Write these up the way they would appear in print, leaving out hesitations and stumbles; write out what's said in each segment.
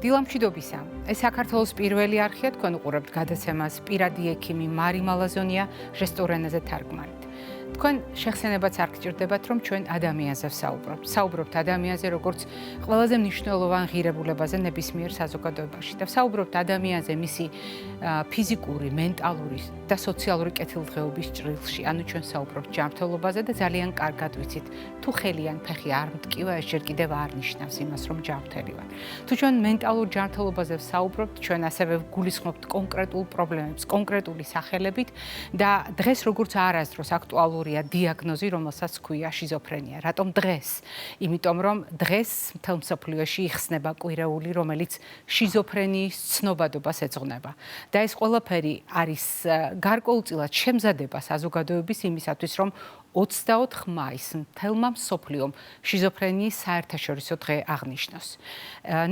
დილამშვიდობისა. ეს საქართველოს პირველი არხია, თქვენ უყურებთ გადაცემას პირადი ექიმი მარი მალაზონია ჟესტურ ენაზე თარგმანით. თქვენ შეხსენებაც არ გჭირდებათ, რომ ჩვენ ადამიანზე ვსაუბრობთ. საუბრობთ ადამიანზე, როგორც ყველაზე მნიშვნელოვან ღირებულებაზე ნებისმიერ საზოგადოებაში და ვსაუბრობთ ადამიანზე მისი ფიზიკური, მენტალური და სოციალური კეთილდღეობის ჭრილში. ანუ ჩვენ საუბრობთ ჯანმრთელობაზე და ძალიან კარგად ვიცით, თუ ხელი ან ფეხი არ მტკივა, ეს ჯერ კიდევ არ ნიშნავს იმას, რომ ჯანმრთელი ვარ. თუ ჩვენ მენტალურ ჯანმრთელობაზე ვსაუბრობთ, ჩვენ ასევე ვგულისხმობთ კონკრეტულ პრობლემებს, კონკრეტული სახელებით და დღეს როგორც არასდროს აქტუალურია დიაგნოზი, რომელსაც ჰქვია შიზოფრენია. რატომ დღეს? იმიტომ რომ დღეს მთელ მსოფლიოში იხსნება კვირეული, რომელიც შიზოფრენიის ცნობადობას ეძღვნება. და ეს ყველაფერი არის გარკვეულწილად შემზადება საზოგადოების იმისათვის, რომ 24 მაისს მთელმა მსოფლიომ შიზოფრენიის საერთაშორისო დღე აღნიშნოს.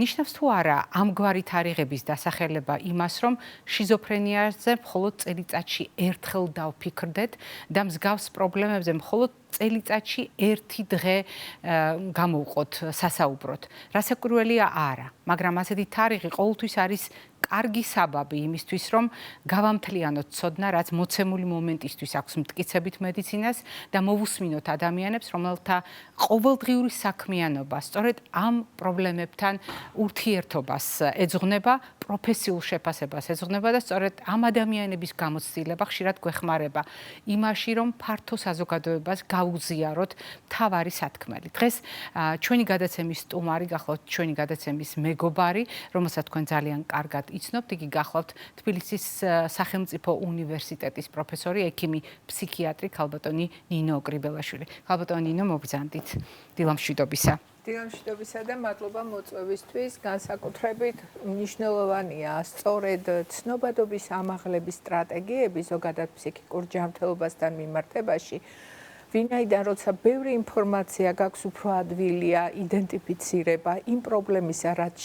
ნიშნავს თუ არა ამგვარი თარიღების დასახელება იმას, რომ შიზოფრენიაზე მხოლოდ წელიწადში ერთხელ დავფიქრდეთ და მსგავს პრობლემებზე მხოლოდ წელიწადში ერთი დღე გამოვყოთ სასაუბროთ. რასაკვირველია არა, მაგრამ ასეთი თარიღი ყოველთვის არის კარგი საბაბი იმისთვის, რომ გავამთლიანოთ ცოდნა, რაც მოცემული მომენტისთვის აქვს მტკიცებით მედიცინას და მოვუსმინოთ ადამიანებს, რომელთა ყოველდღიური საქმიანობა სწორედ ამ პრობლემებთან ურთიერთობას ეძღვნება, პროფესიულ შეფასებას ეძღვნება და სწორედ ამ ადამიანების გამოცდილება ხშირად გვეხმარება იმაში, რომ ფართო საზოგადოებას გაუზიაროთ მთავარი სათქმელი. დღეს ჩვენი გადაცემის სტუმარი გახლავთ ჩვენი გადაცემის მეგობარი, რომელსაც თქვენ ძალიან კარგად იცნობთ, იგი გახლავთ თბილისის სახელმწიფო უნივერსიტეტის პროფესორი, ექიმი, ფსიქიატრი ქალბატონი ნინო ოკრიბელაშვილი. ქალბატონი ნინო, მოგბრძანდით. დილამშვიდობისა. დილამშვიდობისა და მადლობა მოწვევისთვის. განსაკუთრებით მნიშვნელოვანია სწორედ ცნობადობის ამაღლების სტრატეგიები ზოგადად ფსიქიკურ ჯანმრთელობასთან მიმართებაში. ვინაიდან როცა ბევრი ინფორმაცია გაქვს, უფრო ადვილია იდენტიფიცირება იმ პრობლემისა, რაც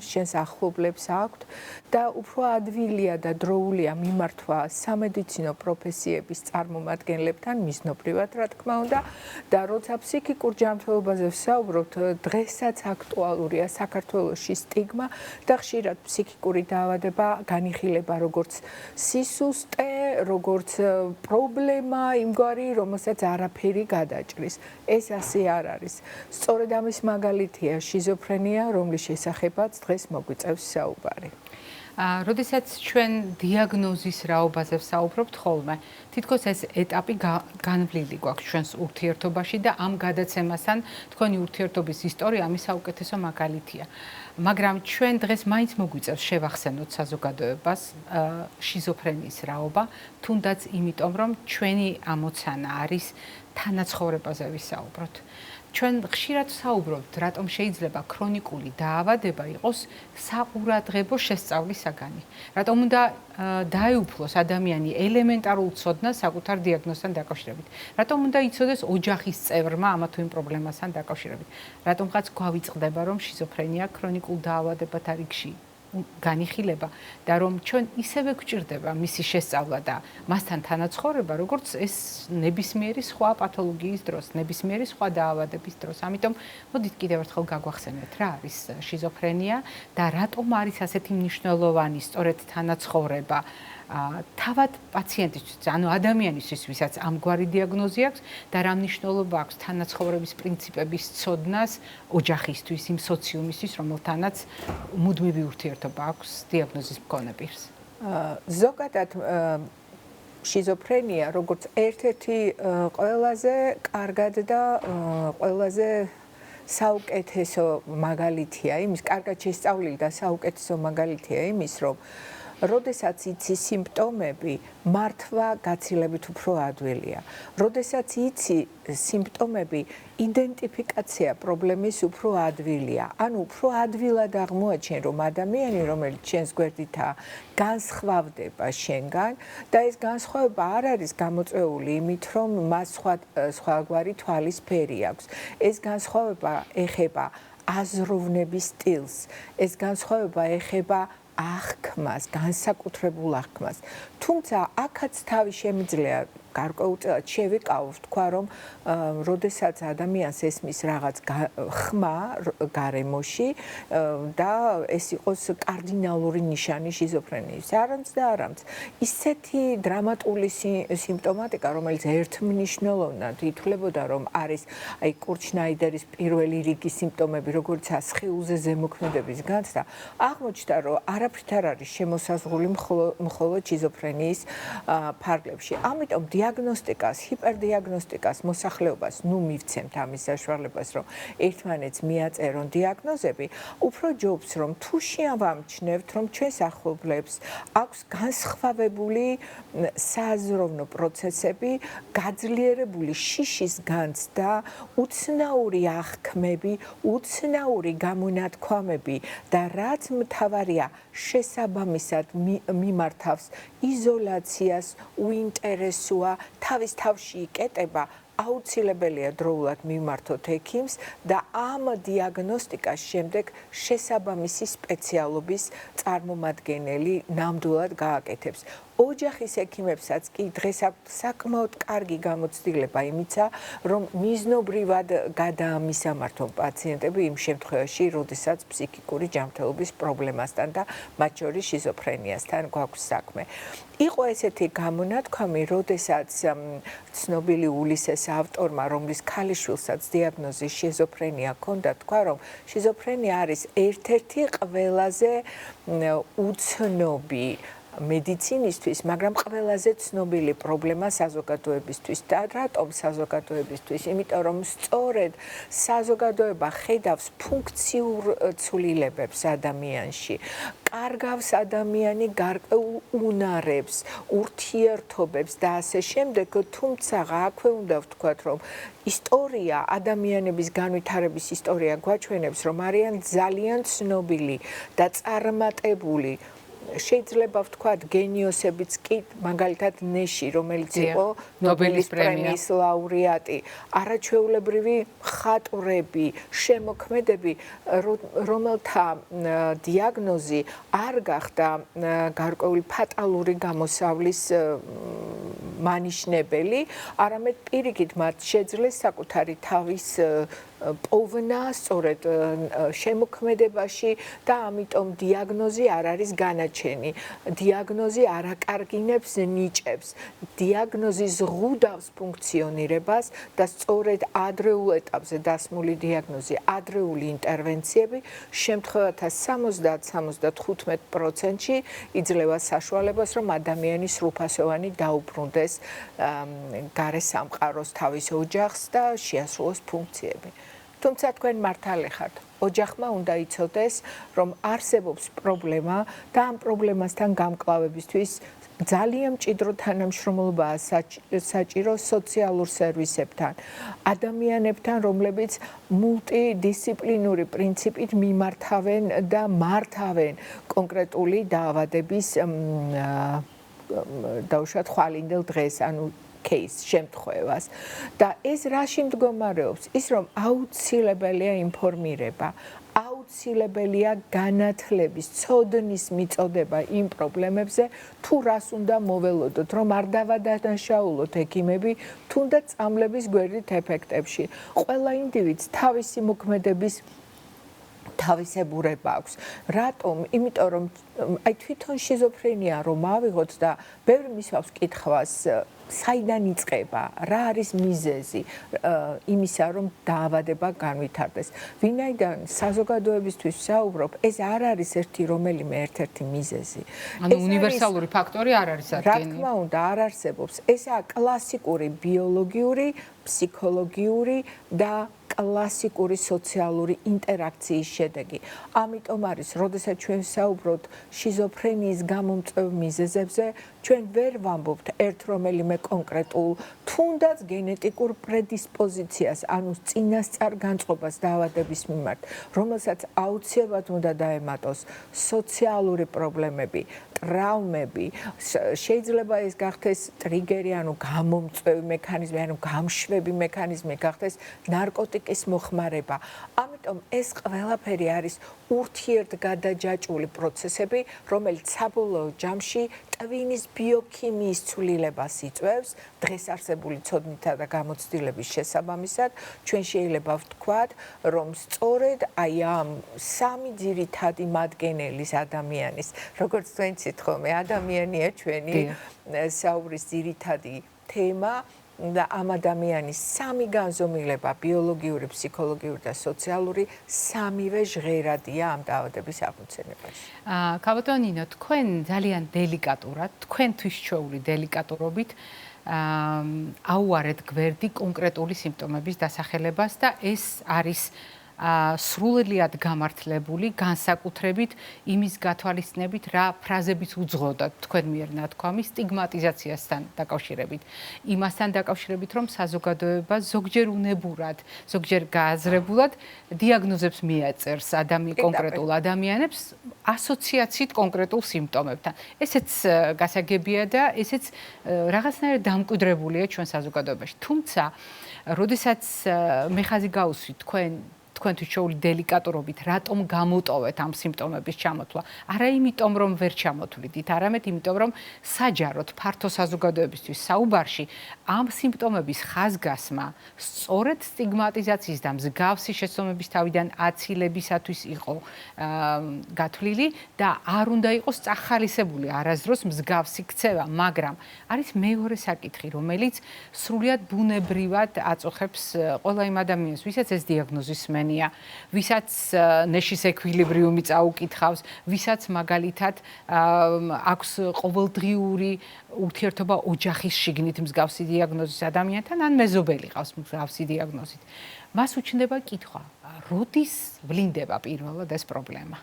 შენს ახლობლებს აქვთ და უფრო ადვილია და დროულია მიმართვა სამედიცინო პროფესიების წარმომადგენლებთან, მიზნობრივად რა თქმა უნდა, და როცა ფსიქიკურ ჯანმრთელობაზე ვსაუბრობთ, დღესაც აქტუალურია საქართველოში სტიგმა და ხშირად ფსიქიკური დაავადება განიხილება როგორც სისუსტე, როგორც პრობლემა იმგვარი, რომელსაც არაფერი გადაჭრის. ეს ასე არ არის. სწორედ ამის მაგალითია შიზოფრენია, რომლის შესახებაც დღეს მოგვიწევს საუბარი. როდესაც ჩვენ დიაგნოზის რაობაზე ვსაუბრობთ ხოლმე, თითქოს ეს ეტაპი განვლილი გვაქვს ჩვენს ურთიერთობაში და ამ გადაცემასთან თქვენი ურთიერთობის ისტორია ამის საუკეთესო მაგალითია. მაგრამ ჩვენ დღეს მაინც მოგვიწევს შევახსენოთ საზოგადოებას შიზოფრენიის რაობა, თუნდაც იმიტომ, რომ ჩვენი ამოცანა არის თანაცხოვრებაზე ვისაუბროთ. ჩვენ ხშირად ვსაუბრობთ, რატომ შეიძლება ქრონიკული დაავადება იყოს საყურადღებო შესწავლის საგანი. რატომ უნდა დაეუფლოს ადამიანი ელემენტარულ ცოდნას საკუთარ დიაგნოზთან დაკავშირებით. რატომ უნდა იცოდეს ოჯახის წევრმა ამა თუ იმ პრობლემასთან დაკავშირებით. რატომღაც გვავიწყდება, რომ შიზოფრენია ქრონიკულ დაავადებათა რიგში განიხილება და რომ ჩვენ ისევე გვჭირდება მისი შესწავლა და მასთან თანაცხოვრება, როგორც ეს ნებისმიერი სხვა პათოლოგიის დროს, ნებისმიერი სხვა დაავადების დროს. ამიტომ მოდით კიდევ ერთხელ გაგვახსენეთ, რა არის შიზოფრენია და რატომ არის ასეთი მნიშვნელოვანი სწორედ თანაცხოვრება თავად პაციენტისთვის, ანუ ადამიანისთვის, ვისაც ამგვარი დიაგნოზი აქვს და რა მნიშვნელობა აქვს თანაცხოვრების პრინციპების ცოდნას ოჯახისთვის, იმ სოციუმისთვის, რომელთანაც მუდმივი ურთიერთობა აქვს დიაგნოზის მქონე პირს. ზოგადად შიზოფრენია როგორც ერთ-ერთი ყველაზე კარგად და ყველაზე საუკეთესო მაგალითია იმის, კარგად შესწავლილი და საუკეთესო მაგალითია იმის, რომ როდესაც იცი სიმპტომები, მართვა გაცილებით უფრო ადვილია. როდესაც იცი სიმპტომები, იდენტიფიკაცია პრობლემის უფრო ადვილია. ანუ უფრო ადვილად აღმოაჩენ, რომ ადამიანი, რომელიც შენს გვერდითაა, განსხვავდება შენგან და ეს განსხვავება არ არის გამოწვეული იმით, რომ მას სხვაგვარი თვალისფერი აქვს. ეს განსხვავება ეხება აზროვნების სტილს. ეს განსხვავება ეხება აღქმას, განსაკუთრებულ აღქმას. თუმცა აქაც თავი შემიძლია გარკვეულწილად შევიკავოთ, თქვა რომ როდესაც ადამიანს ესმის რაღაც ხმა გარემოში და ეს იყოს კარდინალური ნიშანი შიზოფრენიის. არამც და არამც. ისეთი დრამატული სიმპტომატიკა, რომელიც ერთმნიშვნელოვნად ითვლებოდა, რომ არის აი კურჩნაიდერის პირველი რიგი სიმპტომები, როგორიცაა სხეულზე ზემოქმედების განცდა, აღმოჩნდა, რომ არაფრით არ არის შემოსაზღვრული მხოლოდ შიზოფრენიის ფარგლებში. ამიტომ დიაგნოსტიკას, ჰიპერდიაგნოსტიკას, მოსახლეობას მივცემთ ამის საშუალებას, რომ ერთმანეთს მიაწერონ დიაგნოზები, უფრო ჯობს, რომ თუ შევამჩნევთ, რომ ჩვენს ახლობლებს აქვს განსხვავებული სააზროვნო პროცესები, გაძლიერებული შიშის განცდა, უცნაური აღქმები, უცნაური გამონათქვამები და რაც მთავარია, შესაბამისად მიმართავს იზოლაციას, უინტერესოა, თავის თავში იკეტება, აუცილებელია დროულად მიმართოთ ექიმს და ამ დიაგნოსტიკას შემდეგ შესაბამისი სპეციალობის წარმომადგენელი ნამდვილად გააკეთებს. ოჯახის ექიმებსაც კი დღეს აქვს საკმაოდ კარგი გამოცდილება იმისა, რომ მიზნობრივად გადაამისამართონ პაციენტები იმ შემთხვევაში, როდესაც ფსიქიკური ჯანმრთელობის პრობლემასთან და მათ შორის შიზოფრენიასთან გვაქვს საქმე. იყო ესეთი გამონათქვამი, როდესაც ცნობილი ულისეს ავტორმა, რომლის ქალიშვილსაც დიაგნოზი შიზოფრენია ჰქონდა, თქვა, რომ შიზოფრენია არის ერთ-ერთი ყველაზე უცნობი მედიცინისთვის, მაგრამ ყველაზე ცნობილი პრობლემა საზოგადოებისთვის. და რატომ საზოგადოებისთვის? იმიტომ რომ სწორედ საზოგადოება ხედავს ფუნქციურ ცვლილებებს ადამიანში. კარგავს ადამიანი გარკვეულ უნარებს, ურთიერთობებს და ასე შემდეგ, თუმცა აქვე უნდა ვთქვათ, რომ ისტორია, ადამიანების განვითარების ისტორია გვაჩვენებს, რომ არიან ძალიან ცნობილი და წარმატებული შეიძლება ვთქვათ გენიოსებიც კი, მაგალითად ნეში, რომელიც იყო ნობელის პრემიის ლაურეატი, არაჩვეულებრივი მხატვრები, შემოქმედები, რომელთა დიაგნოზი არ გახდა გარკვეული ფატალური გამოსავლის მანიშნებელი, არამედ პირიქით მათ შეძლეს საკუთარი თავის პოვნა სწორედ შემოქმედებაში და ამიტომ დიაგნოზი არ არის განაჩენი. დიაგნოზი არ აკარგინებს ნიჭებს. დიაგნოზი ზღუდავს ფუნქციონირებას და სწორედ ადრეულ ეტაპზე დასმული დიაგნოზი, ადრეული ინტერვენციები შემთხვევათა 70-75%-ში იძლევა საშუალებას, რომ ადამიანი სრულფასოვანი დაუბრუნდეს გარე სამყაროს თავის ოჯახს და შეასრულოს ფუნქციები. თუმცა თქვენ მართალი ხართ. ოჯახმა უნდა იცოდეს, რომ არსებობს პრობლემა და ამ პრობლემასთან გამკლავებისთვის ძალიან მჭიდრო თანამშრომლობაა საჭირო სოციალურ სერვისებთან, ადამიანებთან, რომლებიც მულტიდისციპლინური პრინციპით მიმართავენ და მართავენ კონკრეტული დაავადების დაუშვათ ხვალინდელ დღეს, ანუ case შემთხვევას და ეს რაში მდგომარეობს? ის რომ აუცილებელია ინფორმირება, აუცილებელია განათლების, ცოდნის მიწოდება იმ პრობლემებზე, თუ რას უნდა მოველოდოთ, რომ არ დავადანაშაულოთ ექიმები, თუნდაც წამლების გვერდით ეფექტებში. ყველა ინდივიდს თავისი მოქმედების თავისებურება აქვს. რატომ? იმიტომ რომ აი თვითონ შიზოფრენია რომ ავიღოთ და ბევრი მისვავს კითხვას, საიდან იწყება, რა არის მიზეზი იმისა, რომ დაავადება განვითარდეს. ვინაიდან საზოგადოებისთვის ვსაუბრობ, ეს არ არის ერთ-ერთი მიზეზი. ანუ უნივერსალური ფაქტორი არ არის რა თქმა უნდა, არ არსებობს. ესაა კლასიკური ბიოლოგიური, ფსიქოლოგიური და კლასიკური სოციალური ინტერაქციის შედეგი. ამიტომ არის, როდესაც ჩვენ ვსაუბრობთ შიზოფრენიის გამომწვევ მიზეზებზე, ჩვენ ვერ ვამბობთ ერთ რომელიმე კონკრეტულ, თუნდაც გენეტიკურ პრედისპოზიციას, ანუ წინასწარ განწყობას დაავადების მიმართ, რომელსაც აუცილებლად უნდა დაემატოს სოციალური პრობლემები, ტრავმები, შეიძლება ეს გახდეს ტრიგერი, ანუ გამომწვევი მექანიზმი, ანუ გამშვები მექანიზმი გახდეს ნარკოტიკის მოხმარება. ამიტომ ამიტომ ეს ყველაფერი არის ურთიერთგადაჯაჭვული პროცესები, რომელიც საბოლოო ჯამში ტვინის ბიოქიმიის ცვლილებას იწვევს. დღეს არსებული ცოდნითა და გამოცდილების შესაბამისად, ჩვენ შეიძლება ვთქვათ, რომ სწორედ აი ამ სამი ძირითადი მადგენელის ადამიანის, როგორც თქვენ ცით ხოლმე, ადამიანია ჩვენი საუბრის ძირითადი თემა. და ამ ადამიანის სამი განზომილება ბიოლოგიური, ფსიქოლოგიური და სოციალური სამივე ჟღერადია ამ დაავადების აღმოცენებაში. ქალბატონინო, თქვენ ძალიან დელიკატურად, თქვენთვის ჩვეული დელიკატურობით აუარეთ გვერდი კონკრეტული სიმპტომების დასახელებას და ეს არის სრულიად გამართლებული განსაკუთრებით იმის გათვალისწინებით, რა ფრაზებით უძღოდათ თქვენ მიერ ნათქვამი სტიგმატიზაციასთან დაკავშირებით. იმასთან დაკავშირებით, რომ საზოგადოება ზოგჯერ უნებურად, ზოგჯერ გააზრებულად დიაგნოზებს მიაწერს კონკრეტულ ადამიანებს ასოციაციით კონკრეტულ სიმპტომებთან. ესეც გასაგებია და ესეც რაღაცნაირად დამკვიდრებულია ჩვენ საზოგადოებაში. თუმცა, როდესაც მე ხაზი გავუსვით თქვენთვის ჩვეული დელიკატურობით, რატომ გამოტოვეთ ამ სიმპტომების ჩამოთვლა? არა იმიტომ, რომ ვერ ჩამოთვლიდით, არამედ იმიტომ, რომ საჯაროდ ფართო საზოგადოებისთვის საუბარში ამ სიმპტომების ხაზგასმა სწორედ სტიგმატიზაციის და მსგავსი შეცდომების თავიდან აცილებისათვის იყო გათვლილი და არ უნდა იყოს წახალისებული არასდროს მსგავსი ქცევა, მაგრამ არის მეორე საკითხი, რომელიც სრულიად ბუნებრივად აწუხებს ყველა იმ ადამიანს, ვისაც ეს დიაგნოზი სმენია, ვისაც ნეშის ექვილიბრიუმი წაუკითხავს, ვისაც მაგალითად აქვს ყოველდღიური ურთიერთობა ოჯახის შიგნით მსგავსი დიაგნოზის ადამიანთან, ან მეზობელი ყავს მსგავსი დიაგნოზით. მას უჩნდება კითხვა, როდის ვლინდება პირველად ეს პრობლემა?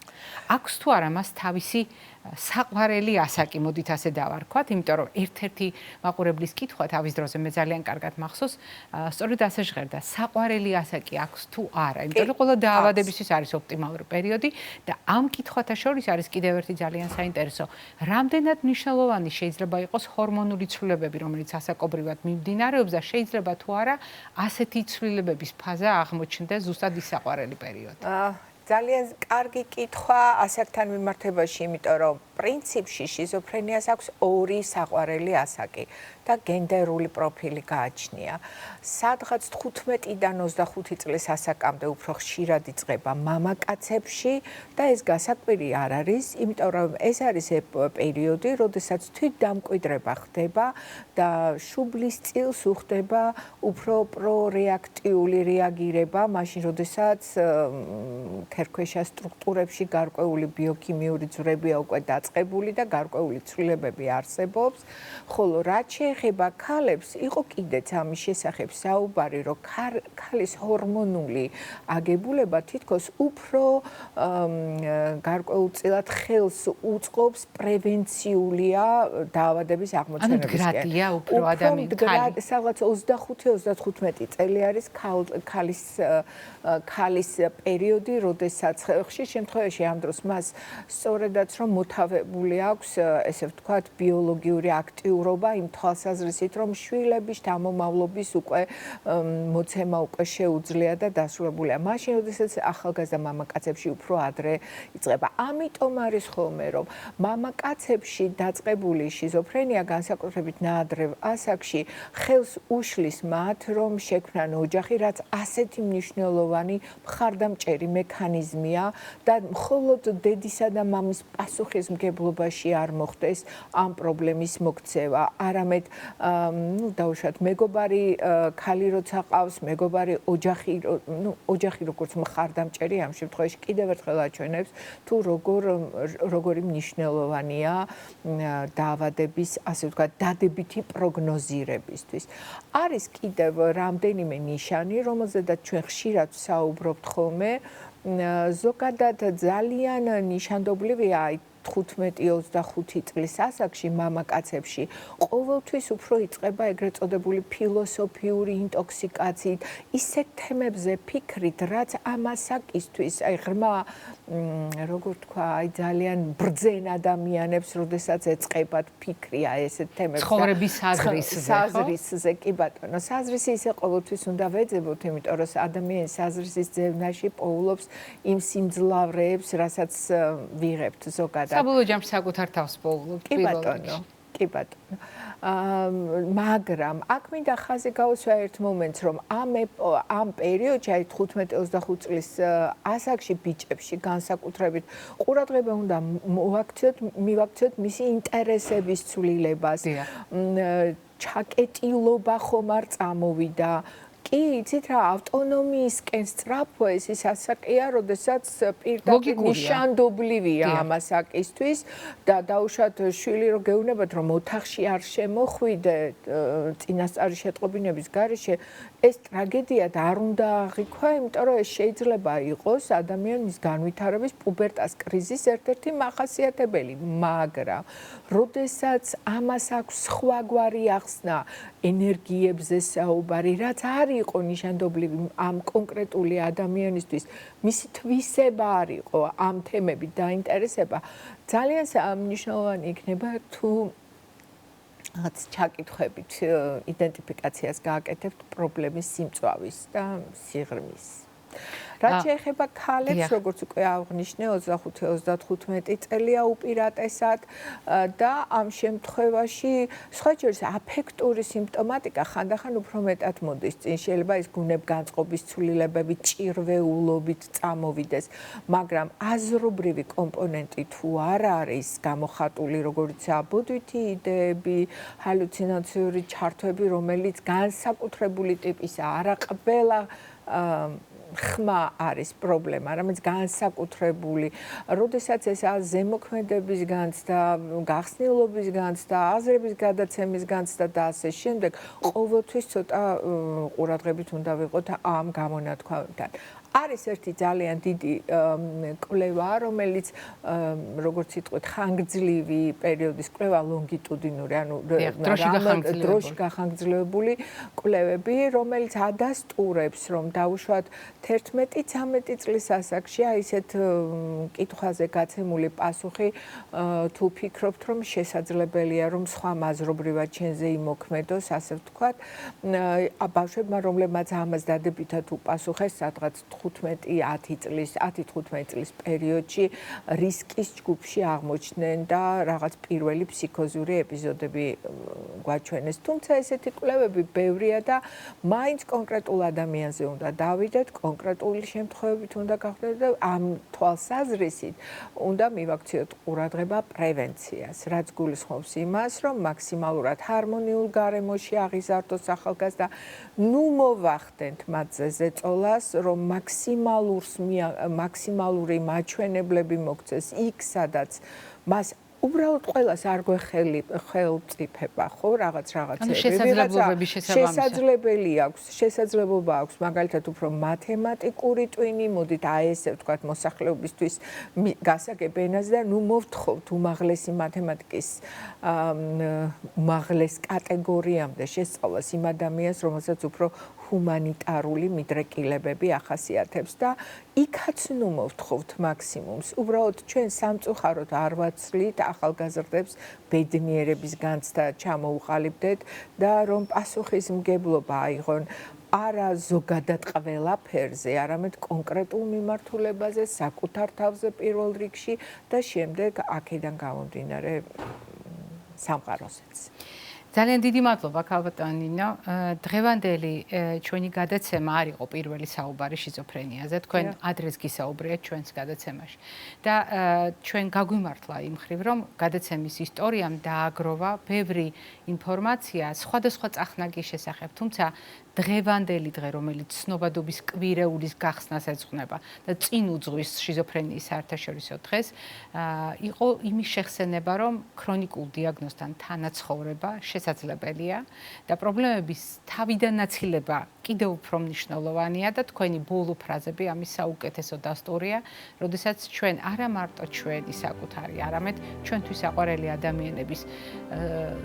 აქვს თუ არა მას თავისი საყვარელი ასაკი, მოდით ასე დავარქვათ, იმიტომ რომ ერთ-ერთი მაყურებლის კითხვა თავის დროზე მე ძალიან კარგად მახსოვს, სწორედ ასე ჟღერდა, საყვარელი ასაკი აქვს თუ არა, იმიტომ რომ ყველა დაავადებისთვის არის ოპტიმალური პერიოდი და ამ კითხვათა შორის არის კიდევ ერთი ძალიან საინტერესო, რამდენად მნიშვნელოვანი შეიძლება იყოს ჰორმონული ცვლილებები, რომელიც ასაკობრივად მიმდინარეობს და შეიძლება თუ არა ასეთი ცვლილებების ფაზა აღმოჩნდეს ზუსტად ის საყვარელი პერიოდი. ძალიან კარგი კითხვა ასაკთან მიმართებაში, იმიტომ რომ პრინციპში შიზოფრენიას აქვს ორი საყვარელი ასაკი და გენდერული პროფილი გააჩნია. სადღაც 15-დან 25 წლის ასაკამდე უფრო ხშირად იწყება მამაკაცებში და ეს გასაკვირი არ არის, იმიტომ რომ ეს არის პერიოდი, როდესაც თვითდამკვიდრება ხდება და შუბლის წილს უხდება უფრო პრორეაქტიული რეაგირება, მაშინ როდესაც ქერქვეშა სტრუქტურებში გარკვეული ბიოქიმიური ძვრებია უკვე დაწყებული და გარკვეული ცვლილებები არსებობს, ხოლო რაც შეეხება ქალებს, იყო კიდეც ამის შესახებ საუბარი, რომ ქალის ჰორმონული აგებულება თითქოს უფრო გარკვეულწილად ხელს უწყობს პრევენციულია დაავადების აღმოცენებისკენ. მდგრადია უფრო ადამიანი. სადღაც 25-35 წელი არის ქალის პერიოდი, როდესაც ხშირ შემთხვევაში ამ დროს მას სწორედაც რომ მოთავებული აქვს, ესე ვთქვათ, ბიოლოგიური აქტიურობა იმ თვალსაზრისით, რომ შვილების შთამომავლობის უკვე მოცემა უკვე შეუძლია და დასრულებულია. მაშინ, როდესაც ახალგაზრდა მამაკაცებში უფრო ადრე იწყება. ამიტომ არის ხოლმე, რომ მამაკაცებში დაწყებული შიზოფრენია განსაკუთრებით ნაადრევ ასაკში ხელს უშლის მათ, რომ შექმნან ოჯახი, რაც ასეთი მნიშვნელოვანი მხარდამჭერი მექანიზმია და მხოლოდ დედისა და მამის პასუხისმგებლობაში არ მოხდეს ამ პრობლემის მოქცევა. არამედ, დაუშვათ, მეგობარი ქალი როცა ყავს, მეგობარი ოჯახი როგორც მხარდამჭერი ამ შემთხვევაში კიდევ ერთხელ აჩვენებს თუ როგორი მნიშვნელოვანია დაავადების, ასე ვთქვათ, დადებითი პროგნოზირებისთვის. არის კიდევ რამდენიმე ნიშანი, რომელზედაც ჩვენ ხშირად ვსაუბრობთ ხოლმე, ზოგადად ძალიან ნიშანდობლივია 15-25 წლის ასაკში მამაკაცებში ყოველთვის უფრო იწყება ეგრეთ წოდებული ფილოსოფიური ინტოქსიკაციით, ისეთ თემებზე ფიქრით, რაც ამ ასაკისთვის, აი ღრმა, როგორ თქვა, აი ძალიან ბრძენ ადამიანებს, როდესაც ეწყებათ ფიქრი აი ესეთ თემებზე. ცხოვრების საზრისზე, კი ბატონო, საზრისი ისე ყოველთვის უნდა ვეძებოთ, იმიტომ რომ ადამიანის საზრისის ძევნაში პოულობს იმ სიმძლავრეებს, რასაც ვიღებთ ზოგადად. საბოლოო ჯამში საკუთარ თავს პოულობთ პირველ რიგში. კი ბატონო. მაგრამ აქ მინდა ხაზი გაუსვა ერთ მომენტს, რომ ამ პერიოდში, აი 15-25 წლის ასაკში ბიჭებში განსაკუთრებით ყურადღება უნდა მივაქციოთ მისი ინტერესების ცვლილებას. ჩაკეტილობა ხომ არ წამოვიდა. კი, იცით რა, ავტონომიისკენ სწრაფვა ეს ის ასაკია, როდესაც პირდაპირ ნიშანდობლივია ამ ასაკისთვის და დაუშვათ შვილი რო გეუბნებათ, რომ ოთახში არ შემოხვიდე წინასწარი შეტყობინების გარეშე, ეს ტრაგედია და არ უნდა აღიქვა, იმიტომ რომ ეს შეიძლება იყოს ადამიანის განვითარების პუბერტას კრიზისის ერთ-ერთი მახასიათებელი, მაგრამ როდესაც ამას აქვს სხვაგვარი ახსნა, ენერგიებზე საუბარი, რაც არ იყო ნიშანდობლივი ამ კონკრეტული ადამიანისთვის, მისი თვისება არ იყო ამ თემებით დაინტერესება, ძალიან მნიშვნელოვანი იქნება თუ რაღაც ჩაკითხვებით იდენტიფიკაციას გააკეთებთ პრობლემის სიმწვავის და სიღრმის. რაც შეეხება ქალებს, როგორც უკვე აღნიშნე, 25-35 წელია უპირატესად და ამ შემთხვევაში სხვა შორის აფექტური სიმპტომატიკა ხანდახან უფრო მეტად მოდის წინ. შეიძლება ის გუნებგანწყობის ცვლილებები ჭირვეულობით წამოვიდეს, მაგრამ აზრობრივი კომპონენტი თუ არ არის გამოხატული, როგორც აბოდვითი იდეები, ჰალუცინაციური ჩართვები, რომელიც განსაკუთრებული ტიპისა, არა ყველა ხმა არის პრობლემა, რამაც განსაკუთრებული, როდესაც ეს ზემოქმედების განცდა, გახსნილობის განცდა, აზრების გადაცემის განცდა და ასე შემდეგ, ყოველთვის ცოტა ყურადღებით უნდა ვიყოთ ამ გამონათქვამებთან. არის ერთი ძალიან დიდი კვლევა, რომელიც როგორც იტყვით, ხანგრძლივი პერიოდის კვლევა, ლონგიტუდინური, ანუ დროში გახანგრძლივებული კვლევები, რომელიც ადასტურებს, რომ დაუშვათ 11-13 წლის ასაკში აი ესეთ კითხვაზე გაცემული პასუხი თუ ფიქრობთ, რომ შესაძლებელია, რომ სხვა მაზრობრივად ჩვენზე იმოქმედოს, ასე ვთქვათ, ბავშვებმა, რომლებმაც ამას დადებითად უპასუხეს, სადღაც 15 წლის პერიოდში რისკის ჯგუფში აღმოჩნდნენ და რაღაც პირველი ფსიქოზური ეპიზოდები გვაჩვენეს. თუმცა ესეთი კვლევები ბევრია და მაინც კონკრეტულ ადამიანზე უნდა დავიდეთ, კონკრეტული შემთხვევებით უნდა გავხდეთ და ამ თვალსაზრისით უნდა მივაქციოთ ყურადღება პრევენციას, რაც გულისხმობს იმას, რომ მაქსიმალურად ჰარმონიულ გარემოში აღიზარდოს ახალგაზრდა, ნუ მოვახდენთ მათზე ზეწოლას, რომ მაქსიმალური მაჩვენებლები მოგცეს იქ, სადაც მას უბრალოდ ყველას არ გვეხელწიფება, ხო, რაღაცებები, შესაძლებლობა აქვს, მაგალითად უფრო მათემატიკური ტვინი, მოდით აი ესე ვთქვათ, მოსახლეობისთვის გასაგებ ენაზე და ნუ მოვთხოვთ უმაღლესი მათემატიკის უმაღლეს კატეგორიამდე შესწავლას იმ ადამიანს, რომელსაც უფრო ჰუმანიტარული მიდრეკილებები ახასიათებს და იქაც ნუ მოვთხოვთ მაქსიმუმს. უბრალოდ ჩვენ სამწუხაროდ არ ვაცლით ახალგაზრდებს ბედნიერების განცდა ჩამოუყალიბდეთ და რომ პასუხისმგებლობა აიღონ არა ზოგადად ყველაფერზე, არამედ კონკრეტულ მიმართულებაზე, საკუთარ თავზე პირველ რიგში და შემდეგ აქედან გამომდინარე სამყაროსაც. ძალიან დიდი მადლობა ქალბატონო ნინო. დღევანდელი ჩვენი გადაცემა არ იყო პირველი საუბარი შიზოფრენიაზე. თქვენ ადრეს გისაუბრეთ ჩვენს გადაცემაში. და ჩვენ გაგვიმართლა იმ ხრივ, რომ გადაცემის ისტორიამ დააგროვა ბევრი ინფორმაცია სხვადასხვა წახნაგის შესახებ, თუმცა დღევანდელი დღე, რომელიც ცნობადობის კვირეულის გახსნას ეძღვნება და წინ უძღვის შიზოფრენიის საერთაშორისო დღეს, იყო იმის შეხსენება, რომ ქრონიკულ დიაგნოზთან თანაცხოვრება შესაძლებელია და პრობლემების თავიდან ნაცილება კიდევ უფრო მნიშვნელოვანია და თქვენი ბოლო ფრაზები ამის საუკეთესო დასტურია, როდესაც ჩვენ არა მარტო ჩვენი საკუთარი, არამედ ჩვენთვის საყვარელი ადამიანების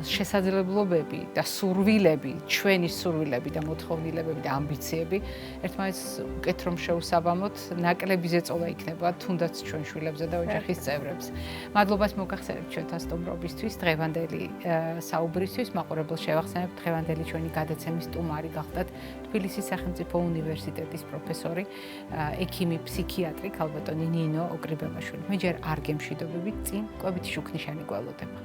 შესაძლებლობები და სურვილები, ჩვენი სურვილები და მოთხოვნილებები და ამბიციები ერთმანეთს უკეთ რომ შეუსაბამოთ, ნაკლები ზეწოლა იქნება თუნდაც ჩვენ შვილებზე და ოჯახის წევრებს. მადლობას მოგახსენებთ ჩვენთან სტუმრობისთვის, დღევანდელი საუბრისთვის, მაყურებელს შევახსენებთ დღევანდელი ჩვენი გადაცემის სტუმარი გახდათ თბილისის სახელმწიფო უნივერსიტეტის პროფესორი, ექიმი, ფსიქიატრი ქალბატონი ნინო ოკრიბელაშვილი. მე ჯერ არ გემშვიდობებით, წინ კვებითი შუქნიშანი გველოდება.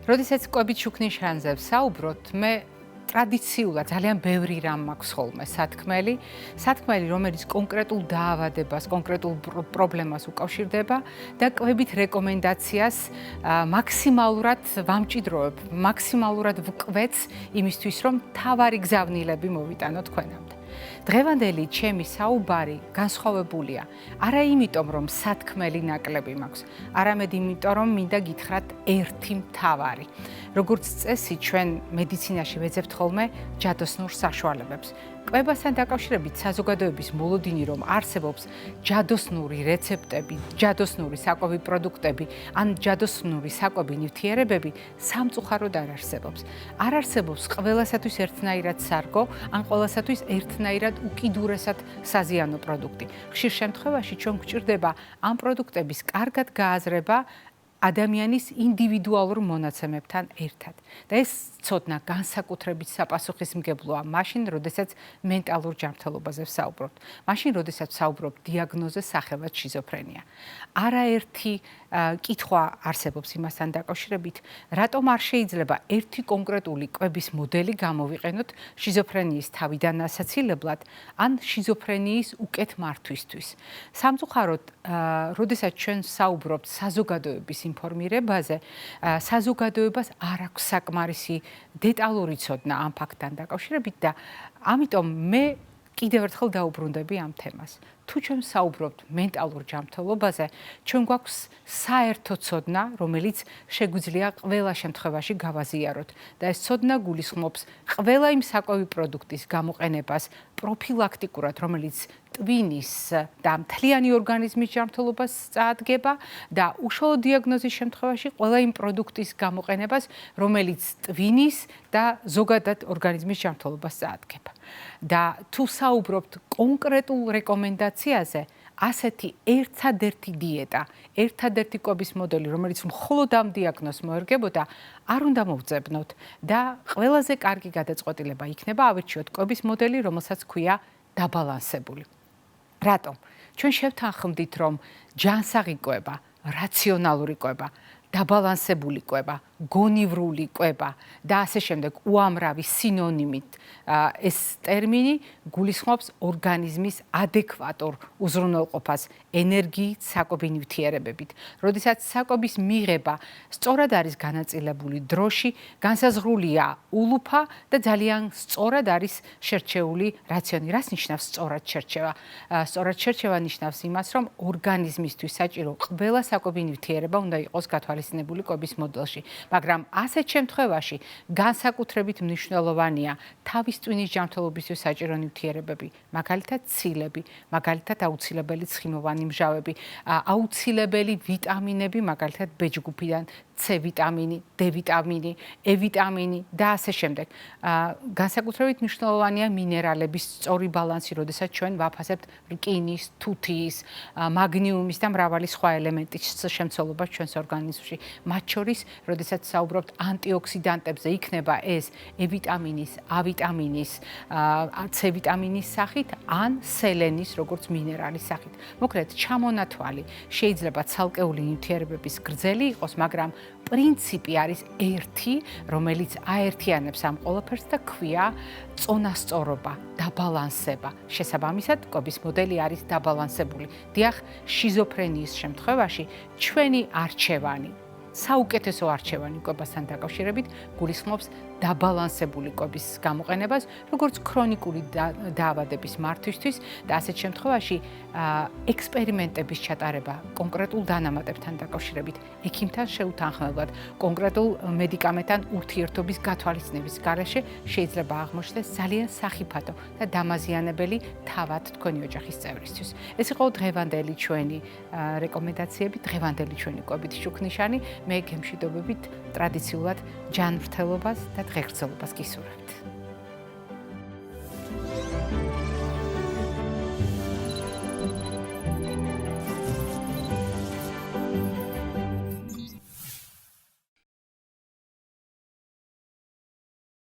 როდესაც კვებით შუქნიშანზე ვსაუბრობთ, მე ტრადიციულად ძალიან ბევრი რამ მაქვს ხოლმე სათქმელი, რომელიც კონკრეტულ დაავადებას, კონკრეტულ პრობლემას უკავშირდება და კვებით რეკომენდაციას მაქსიმალურად ვამჭიდროებ, მაქსიმალურად ვკვეთს იმისთვის, რომ თავარი გზავნილები მოვიტანო თქვენამდე. დღევანდელი ჩემი საუბარი განსხვავებულია. არა იმიტომ, რომ სათქმელი ნაკლები მაქვს, არამედ იმიტომ, რომ მინდა გითხრათ ერთი მთავარი. როგორც წესი, ჩვენ მედიცინაში ვეძებთ ხოლმე ჯადოსნურ საშუალებებს. კვებასთან დაკავშირებით საზოგადოების მოლოდინი, რომ არსებობს ჯადოსნური რეცეპტები, ჯადოსნური საკვები პროდუქტები, ან ჯადოსნური საკვები ნივთიერებები სამწუხაროდ არ არსებობს. არ არსებობს ყველასათვის ერთნაირად სარგო, ან ყველასათვის ერთნაირად უკიდურესად საზიანო პროდუქტი. ხშირ შემთხვევაში ჩვენ გვჭირდება ამ პროდუქტების კარგად გააზრება ადამიანის ინდივიდუალურ მონაცემებთან ერთად. და ეს ცოდნა განსაკუთრებით საპასუხისმგებლოა მაშინ, როდესაც მენტალურ ჯანმრთელობაზე ვსაუბრობთ. მაშინ, როდესაც ვსაუბრობთ დიაგნოზზე სახელად შიზოფრენია. არაერთი კითხვა არსებობს იმასთან დაკავშირებით, რატომ არ შეიძლება ერთი კონკრეტული კვების მოდელი გამოვიყენოთ შიზოფრენიის თავიდან ასაცილებლად, ან შიზოფრენიის უკეთ მართვისთვის. სამწუხაროდ, როდესაც ჩვენ ვსაუბრობთ საზოგადოების ინფორმირებაზე, საზოგადოებას არ აქვს საკმარისი დეტალური ცოდნა ამ ფაქტთან დაკავშირებით და ამიტომ მე კიდევ ერთხელ დაუბრუნდები ამ თემას. თუ ჩვენ ვსაუბრობთ მენტალურ ჯანმრთელობაზე, ჩვენ გვაქვს საერთო ცოდნა, რომელიც შეგვიძლია ყველა შემთხვევაში გავაზიაროთ და ეს ცოდნა გულისხმობს ყველა იმ საკვები პროდუქტის გამოყენებას პროფილაქტიკურად, რომელიც ტვინის და მთლიანი ორგანიზმის ჯანმრთელობას წაადგება და უშუალო დიაგნოზის შემთხვევაში ყველა იმ პროდუქტის გამოყენებას, რომელიც ტვინის და ზოგადად ორგანიზმის ჯანმრთელობას წაადგება. და თუ საუბრობთ კონკრეტულ რეკომენდაციაზე, ასეთი ერთადერთი დიეტა, ერთადერთი კვების მოდელი, რომელიც მხოლოდ ამ დიაგნოზს მოერგებოდა, არ უნდა მოვძებნოთ და ყველაზე კარგი გადაწყვეტილება იქნება ავირჩიოთ კვების მოდელი, რომელსაც ქვია დაბალანსებული. რატომ? ჩვენ შევთანხმდით, რომ ჯანსაღი კვება, რაციონალური კვება, დაბალანსებული კვება, გონივრული კვება და ასე შემდეგ უამრავი სინონიმით ეს ტერმინი გულისხმობს ორგანიზმის ადეკვატურ უზრუნველყოფას ენერგიით, საკვები ნივთიერებებით. როდესაც საკვების მიღება სწორად არის განაწილებული დროში, განსაზღვრულია ულუფა და ძალიან სწორად არის შერჩეული რაციონი. რას ნიშნავს სწორად შერჩევა? სწორად შერჩევა ნიშნავს იმას, რომ ორგანიზმისთვის საჭირო ყველა საკვები ნივთიერება უნდა იყოს გათვალისწინებული კვების მოდელში. მაგრამ ასეთ შემთხვევაში განსაკუთრებით მნიშვნელოვანია თავის ტვინის ჯანმრთელობისთვის საჭირო ნივთიერებები, მაგალითად ცილები, მაგალითად აუცილებელი ცხიმოვანი მჟავები, აუცილებელი ვიტამინები, მაგალითად B ჯგუფიდან C ვიტამინი, D ვიტამინი, E ვიტამინი და ასე შემდეგ. განსაკუთრებით მნიშვნელოვანია მინერალების სწორი ბალანსი, როდესაც ჩვენ ვაფასებთ რკინის, თუთიის, მაგნიუმის და მრავალი სხვა ელემენტის შემცველობას ჩვენს ორგანიზმში. მათ შორის, როდესაც საუბრობთ ანტიოქსიდანტებზე, იქნება ეს E ვიტამინის, A ვიტამინის, C ვიტამინის სახით, ან სელენის, როგორც მინერალის სახით. მოკლედ, ჩამონათვალი შეიძლება ცალკეული ნივთიერებების გრძელი იყოს, მაგრამ პრინციპი არის ერთი, რომელიც აერთიანებს ამ ყველაფერს და ქვია წონასწორობა, დაბალანსება. შესაბამისად, კვების მოდელი არის დაბალანსებული. დიახ, შიზოფრენიის შემთხვევაში ჩვენი არჩევანი საუკეთესო არჩევანი კვებასთან დაკავშირებით გულისხმობს დაბალანსებული კვების გამოყენებას, როგორც ქრონიკული დაავადების მართვისთვის და ასეთ შემთხვევაში ექსპერიმენტების ჩატარება კონკრეტულ დანამატებთან დაკავშირებით, ექიმთან შეუთანხმებლად, კონკრეტულ მედიკამენტთან ურთიერთობის გათვალისწინების გარეშე შეიძლება აღმოჩნდეს ძალიან სახიფათო და დამაზიანებელი თავად თქვენი ოჯახის წევრისთვის. ეს იყო დღევანდელი ჩვენი რეკომენდაციები, დღევანდელი ჩვენი კვებითი შუქნიშანი. მე გემშვიდობებით ტრადიციულად ჯანმრთელობას და დღეგრძელობას გისურვებთ.